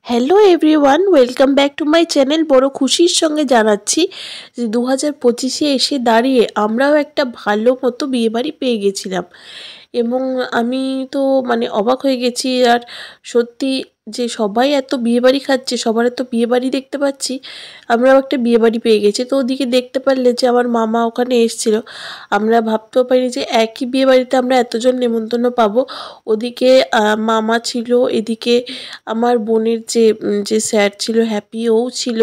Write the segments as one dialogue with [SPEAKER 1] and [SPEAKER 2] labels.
[SPEAKER 1] Hello everyone, welcome back to my channel. বড় খুশির সঙ্গে জানাচ্ছি যে 2025-এ এসে দাঁড়িয়ে আমরাও একটা ভালো মতো বিয়েবাড়ি পেয়ে গেছিলাম এবং আমি তো অবাক হয়ে গেছি। আর সত্যি যে সবাই এত বিয়েবাড়ি খাচ্ছে, সবার এত বিয়েবাড়ি দেখতে পাচ্ছি, আমরাও একটা বিয়েবাড়ি পেয়ে গেছি। তো ওদিকে দেখতে পারলে যে আমার মামা ওখানে এসেছিল। আমরা ভাবতেও পারিনি যে একই বিয়েবাড়িতে আমরা এতজন নেমন্তন্ন পাবো। ওদিকে মামা ছিল, এদিকে আমার বোনের যে স্যার ছিল হ্যাপি, ও ছিল।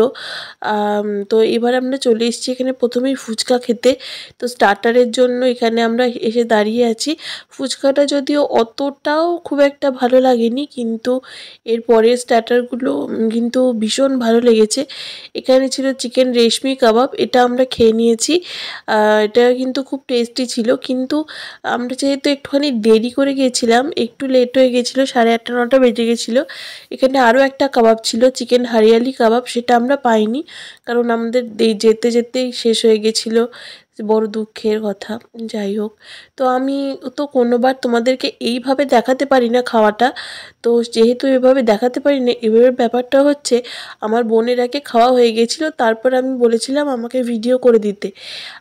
[SPEAKER 1] তো এবার আমরা চলে এসেছি এখানে প্রথমেই ফুচকা খেতে। তো স্টার্টারের জন্য এখানে আমরা এসে দাঁড়িয়ে আছি। ফুচকাটা যদিও অতটাও খুব একটা ভালো লাগেনি, কিন্তু এর পরের স্টার্টারগুলো কিন্তু ভীষণ ভালো লেগেছে। এখানে ছিল চিকেন রেশমি কাবাব, এটা আমরা খেয়ে নিয়েছি। এটা কিন্তু খুব টেস্টি ছিল, কিন্তু আমরা যেহেতু একটুখানি দেরি করে গিয়েছিলাম, একটু লেট হয়ে গেছিলো, 8:30-9টা বেজে গেছিলো। এখানে আরও একটা কাবাব ছিল, চিকেন হারিয়ালি কাবাব, সেটা আমরা পাইনি, কারণ আমাদের যেতে যেতেই শেষ হয়ে গেছিলো। বড় দুঃখের কথা। যাই হোক, তো আমি তো কোনোবার তোমাদেরকে এইভাবে দেখাতে পারি না খাওয়াটা। তো যেহেতু এভাবে দেখাতে পারি না, এভাবে ব্যাপারটা হচ্ছে আমার বোনের আগে খাওয়া হয়ে গেছিলো, তারপর আমি বলেছিলাম আমাকে ভিডিও করে দিতে।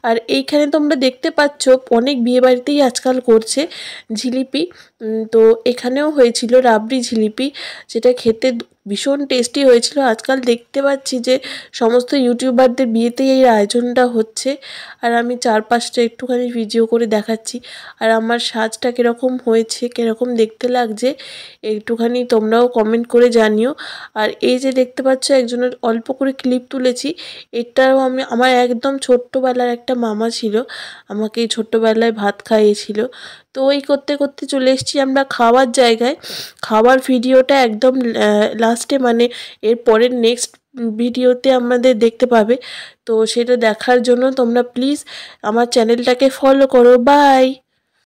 [SPEAKER 1] আর এইখানে তোমরা দেখতে পাচ্ছ অনেক বিয়েবাড়িতেই আজকাল করছে জিলিপি। তো এখানেও হয়েছিল রাবড়ি জিলিপি, যেটা খেতে ভীষণ টেস্টি হয়েছিল। আজকাল দেখতে পাচ্ছি যে সমস্ত ইউটিউবারদের বিয়েতেই এই আয়োজনটা হচ্ছে, আর আমি চারপাশটা একটুখানি ভিডিও করে দেখাচ্ছি। আর আমার সাজটা কীরকম হয়েছে, কীরকম দেখতে লাগছে, একটুখানি তোমরাও কমেন্ট করে জানিও। আর এই যে দেখতে পাচ্ছ একজনের অল্প করে ক্লিপ তুলেছি, এটাও আমার একদম ছোট্টবেলার একটা মামা ছিল, আমাকে এই ছোট্টবেলায় ভাত খাইয়েছিল। তো ওই করতে করতে চলে এসেছি আমরা খাওয়ার জায়গায়। খাওয়ার ভিডিওটা একদম লাস্টে, এর পরের নেক্সট ভিডিওতে আমাদের দেখতে পাবে। তো সেটা দেখার জন্য তোমরা প্লিজ আমার চ্যানেলটাকে ফলো করো। বাই।